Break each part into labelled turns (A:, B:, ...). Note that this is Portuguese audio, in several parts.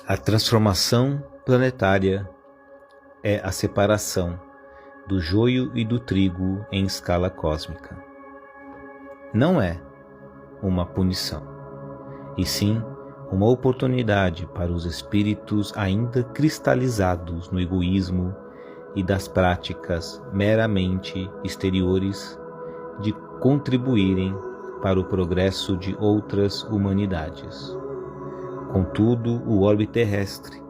A: A transformação planetária é a separação do joio e do trigo em escala cósmica. Não é uma punição, e sim uma oportunidade para os espíritos ainda cristalizados no egoísmo e das práticas meramente exteriores de contribuírem para o progresso de outras humanidades. Contudo, o orbe terrestre,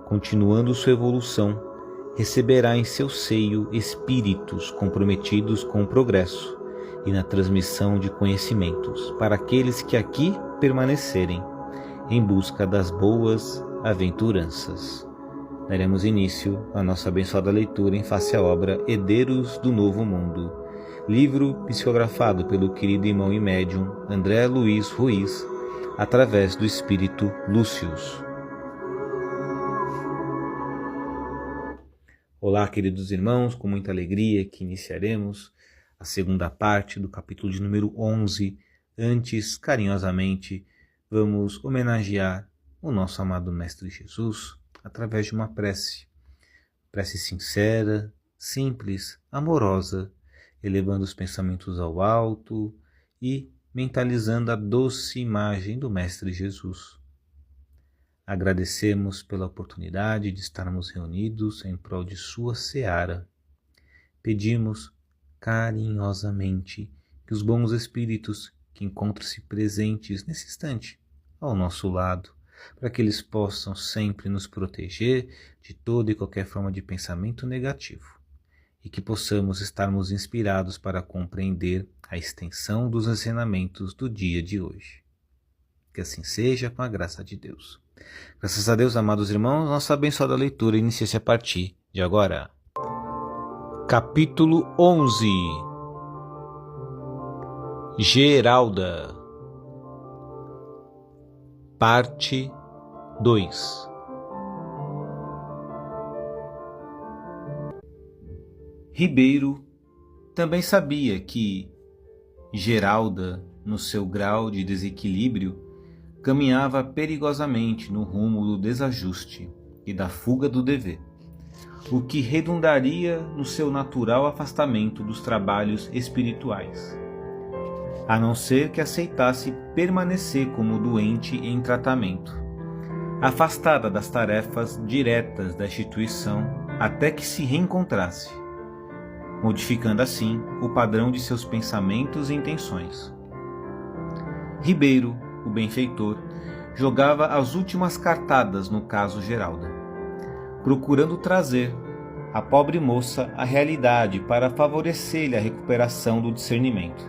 A: continuando sua evolução, receberá em seu seio espíritos comprometidos com o progresso e na transmissão de conhecimentos para aqueles que aqui permanecerem em busca das boas aventuranças. Daremos início à nossa abençoada leitura em face à obra Herdeiros do Novo Mundo, livro psicografado pelo querido irmão e médium André Luiz Ruiz, através do espírito Lúcius. Olá, queridos irmãos, com muita alegria que iniciaremos a segunda parte do capítulo de número 11. Antes, carinhosamente, vamos homenagear o nosso amado Mestre Jesus através de uma prece. Prece sincera, simples, amorosa, elevando os pensamentos ao alto e mentalizando a doce imagem do Mestre Jesus. Agradecemos pela oportunidade de estarmos reunidos em prol de sua seara. Pedimos carinhosamente que os bons espíritos que encontram-se presentes nesse instante ao nosso lado, para que eles possam sempre nos proteger de toda e qualquer forma de pensamento negativo, e que possamos estarmos inspirados para compreender a extensão dos ensinamentos do dia de hoje. Que assim seja, com a graça de Deus. Graças a Deus, amados irmãos, nossa abençoada leitura inicia-se a partir de agora. Capítulo 11. Geralda. Parte 2. Ribeiro também sabia que Geralda, no seu grau de desequilíbrio, caminhava perigosamente no rumo do desajuste e da fuga do dever, o que redundaria no seu natural afastamento dos trabalhos espirituais, a não ser que aceitasse permanecer como doente em tratamento, afastada das tarefas diretas da instituição até que se reencontrasse, modificando assim o padrão de seus pensamentos e intenções. Ribeiro, o benfeitor, jogava as últimas cartadas no caso Geralda, procurando trazer a pobre moça à realidade para favorecer-lhe a recuperação do discernimento.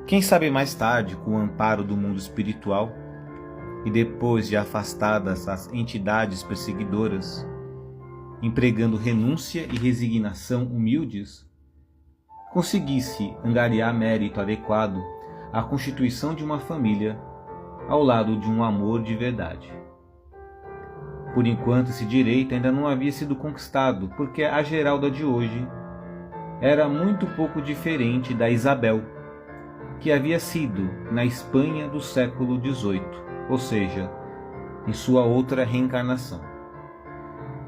A: Quem sabe mais tarde, com o amparo do mundo espiritual, e depois de afastadas as entidades perseguidoras, empregando renúncia e resignação humildes, conseguisse angariar mérito adequado à constituição de uma família ao lado de um amor de verdade. Por enquanto, esse direito ainda não havia sido conquistado, porque a Geralda de hoje era muito pouco diferente da Isabel, que havia sido na Espanha do século XVIII, ou seja, em sua outra reencarnação.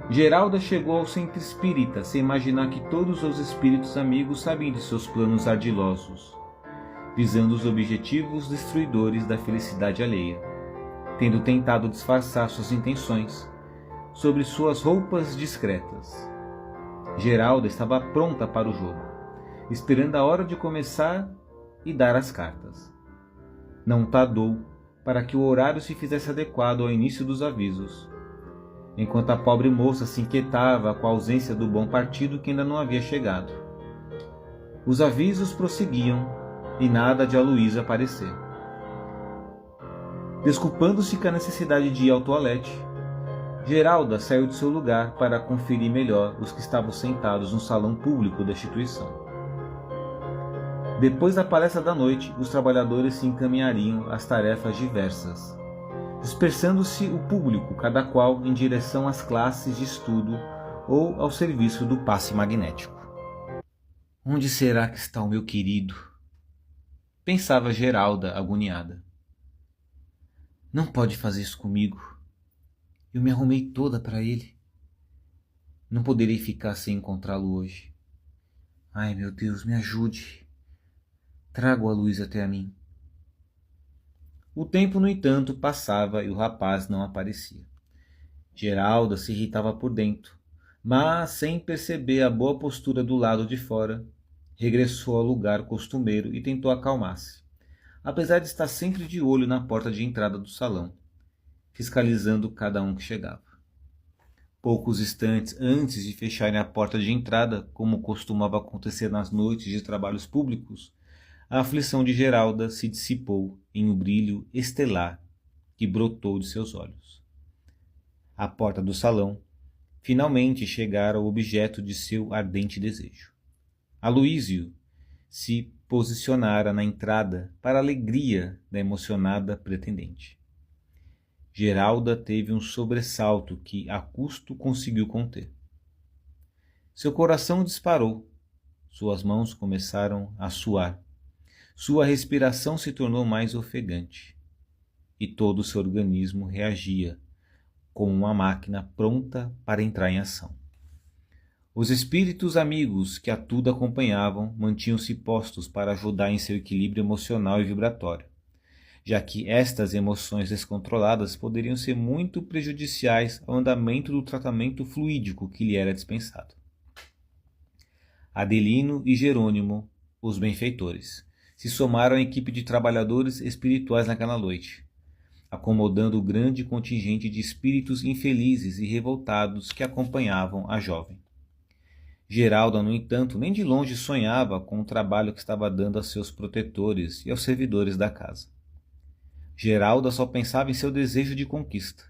A: Geralda chegou ao centro espírita sem imaginar que todos os espíritos amigos sabiam de seus planos ardilosos, visando os objetivos destruidores da felicidade alheia, tendo tentado disfarçar suas intenções sobre suas roupas discretas. Geralda estava pronta para o jogo, esperando a hora de começar e dar as cartas. Não tardou para que o horário se fizesse adequado ao início dos avisos, enquanto a pobre moça se inquietava com a ausência do bom partido que ainda não havia chegado. Os avisos prosseguiam e nada de Aloísa aparecer. Desculpando-se com a necessidade de ir ao toalete, Geralda saiu de seu lugar para conferir melhor os que estavam sentados no salão público da instituição. Depois da palestra da noite, os trabalhadores se encaminhariam às tarefas diversas, dispersando-se o público, cada qual em direção às classes de estudo ou ao serviço do passe magnético. Onde será que está o meu querido? Pensava Geralda, agoniada. Não pode fazer isso comigo. Eu me arrumei toda para ele. Não poderei ficar sem encontrá-lo hoje. Ai, meu Deus, me ajude. Traga a luz até a mim. O tempo, no entanto, passava e o rapaz não aparecia. Geralda se irritava por dentro, mas, sem perceber a boa postura do lado de fora, regressou ao lugar costumeiro e tentou acalmar-se, apesar de estar sempre de olho na porta de entrada do salão, fiscalizando cada um que chegava. Poucos instantes antes de fecharem a porta de entrada, como costumava acontecer nas noites de trabalhos públicos, a aflição de Geralda se dissipou em um brilho estelar que brotou de seus olhos. À porta do salão, finalmente chegara o objeto de seu ardente desejo. Aloísio se posicionara na entrada para a alegria da emocionada pretendente. Geralda teve um sobressalto que, a custo, conseguiu conter. Seu coração disparou, suas mãos começaram a suar, sua respiração se tornou mais ofegante, e todo o seu organismo reagia, como uma máquina pronta para entrar em ação. Os espíritos amigos que a tudo acompanhavam mantinham-se postos para ajudar em seu equilíbrio emocional e vibratório, já que estas emoções descontroladas poderiam ser muito prejudiciais ao andamento do tratamento fluídico que lhe era dispensado. Adelino e Jerônimo, os benfeitores, se somaram à equipe de trabalhadores espirituais naquela noite, acomodando o grande contingente de espíritos infelizes e revoltados que acompanhavam a jovem. Geralda, no entanto, nem de longe sonhava com o trabalho que estava dando a seus protetores e aos servidores da casa. Geralda só pensava em seu desejo de conquista,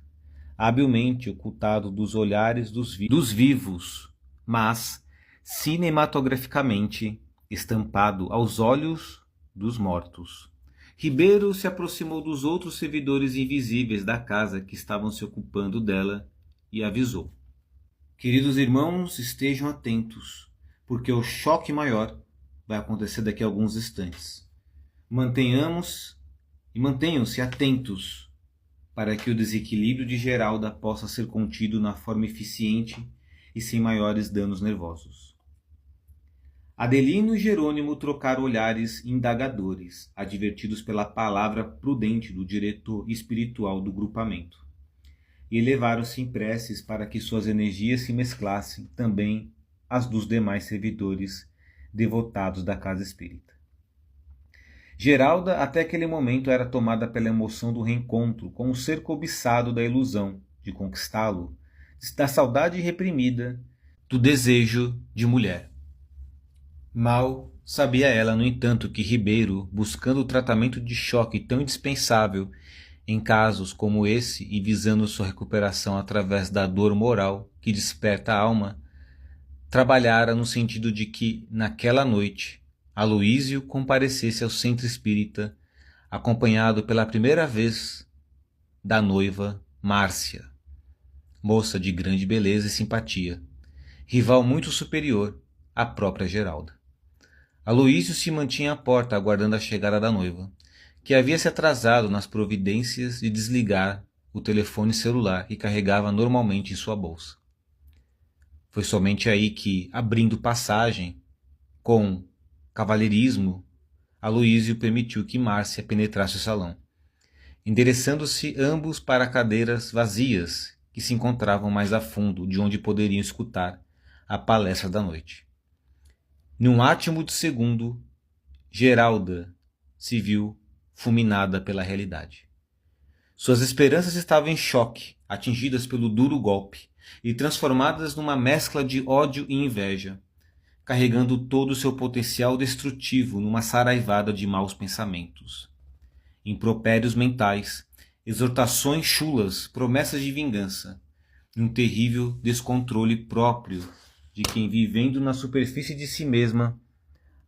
A: habilmente ocultado dos olhares dos vivos, mas cinematograficamente estampado aos olhos dos mortos. Ribeiro se aproximou dos outros servidores invisíveis da casa que estavam se ocupando dela e avisou: queridos irmãos, estejam atentos, porque o choque maior vai acontecer daqui a alguns instantes. Mantenham-se atentos para que o desequilíbrio de Geralda possa ser contido na forma eficiente e sem maiores danos nervosos. Adelino e Jerônimo trocaram olhares indagadores, advertidos pela palavra prudente do diretor espiritual do grupamento, e elevaram-se em preces para que suas energias se mesclassem também às dos demais servidores devotados da casa espírita. Geralda, até aquele momento, era tomada pela emoção do reencontro com o ser cobiçado da ilusão de conquistá-lo, da saudade reprimida, do desejo de mulher. Mal sabia ela, no entanto, que Ribeiro, buscando o tratamento de choque tão indispensável em casos como esse e visando sua recuperação através da dor moral que desperta a alma, trabalhara no sentido de que, naquela noite, Aloísio comparecesse ao centro espírita, acompanhado pela primeira vez da noiva Márcia, moça de grande beleza e simpatia, rival muito superior à própria Geralda. Aloísio se mantinha à porta aguardando a chegada da noiva, que havia se atrasado nas providências de desligar o telefone celular que carregava normalmente em sua bolsa. Foi somente aí que, abrindo passagem, com cavalheirismo, Aloísio permitiu que Márcia penetrasse o salão, endereçando-se ambos para cadeiras vazias que se encontravam mais a fundo, de onde poderiam escutar a palestra da noite. Num átimo de segundo, Geralda se viu fulminada pela realidade. Suas esperanças estavam em choque, atingidas pelo duro golpe, e transformadas numa mescla de ódio e inveja, carregando todo o seu potencial destrutivo numa saraivada de maus pensamentos, impropérios mentais, exortações chulas, promessas de vingança, e um terrível descontrole próprio de quem, vivendo na superfície de si mesma,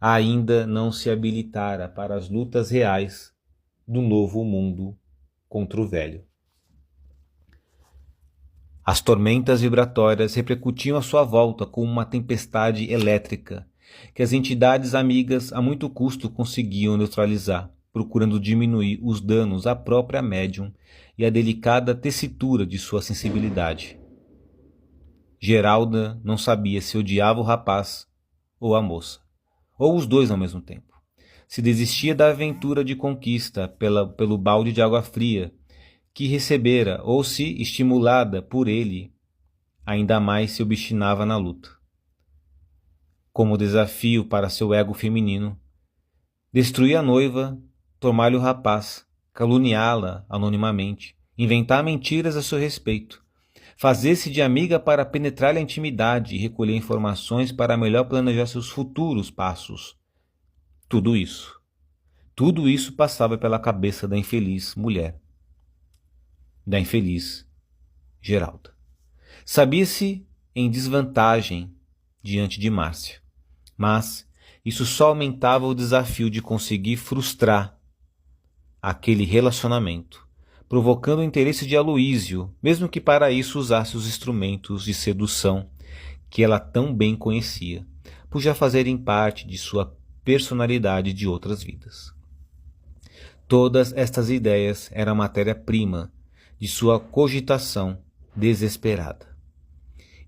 A: ainda não se habilitara para as lutas reais do novo mundo contra o velho. As tormentas vibratórias repercutiam à sua volta como uma tempestade elétrica, que as entidades amigas a muito custo conseguiam neutralizar, procurando diminuir os danos à própria médium e à delicada tessitura de sua sensibilidade. Geralda não sabia se odiava o rapaz ou a moça, ou os dois ao mesmo tempo. Se desistia da aventura de conquista pelo balde de água fria que recebera, ou se, estimulada por ele, ainda mais se obstinava na luta. Como desafio para seu ego feminino, destruir a noiva, tomar-lhe o rapaz, caluniá-la anonimamente, inventar mentiras a seu respeito, fazer-se de amiga para penetrar-lhe a intimidade e recolher informações para melhor planejar seus futuros passos. Tudo isso passava pela cabeça da infeliz mulher, da infeliz Geralda. Sabia-se em desvantagem diante de Márcia, mas isso só aumentava o desafio de conseguir frustrar aquele relacionamento, provocando o interesse de Aloísio, mesmo que para isso usasse os instrumentos de sedução que ela tão bem conhecia, por já fazerem parte de sua personalidade de outras vidas. Todas estas ideias eram matéria-prima de sua cogitação desesperada.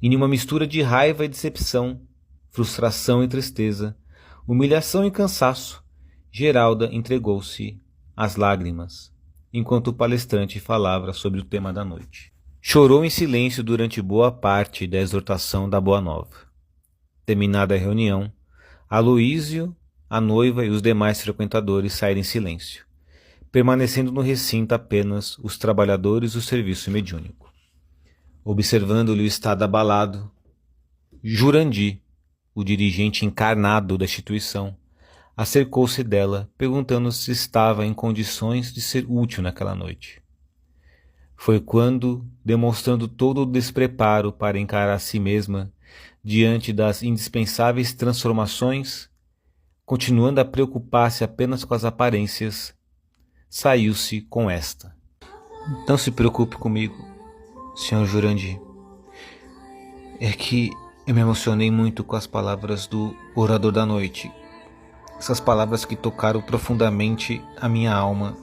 A: E numa mistura de raiva e decepção, frustração e tristeza, humilhação e cansaço, Geralda entregou-se às lágrimas, enquanto o palestrante falava sobre o tema da noite. Chorou em silêncio durante boa parte da exortação da Boa Nova. Terminada a reunião, Aloísio, a noiva e os demais frequentadores saíram em silêncio, permanecendo no recinto apenas os trabalhadores do serviço mediúnico. Observando-lhe o estado abalado, Jurandir, o dirigente encarnado da instituição, acercou-se dela, perguntando se estava em condições de ser útil naquela noite. Foi quando, demonstrando todo o despreparo para encarar a si mesma diante das indispensáveis transformações, continuando a preocupar-se apenas com as aparências, saiu-se com esta: "Não se preocupe comigo, Sr. Jurandir. É que eu me emocionei muito com as palavras do orador da noite. Essas palavras que tocaram profundamente a minha alma."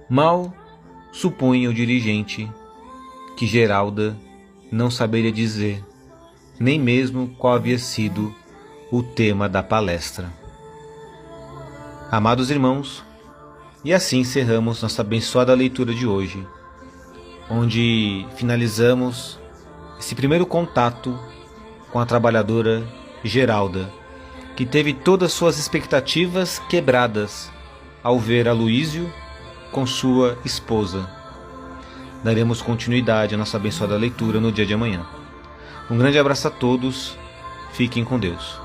A: Mal supunha o dirigente que Geralda não saberia dizer nem mesmo qual havia sido o tema da palestra. Amados irmãos, e assim encerramos nossa abençoada leitura de hoje, onde finalizamos esse primeiro contato com a trabalhadora Geralda, que teve todas suas expectativas quebradas ao ver Aloísio com sua esposa. Daremos continuidade à nossa abençoada leitura no dia de amanhã. Um grande abraço a todos, fiquem com Deus.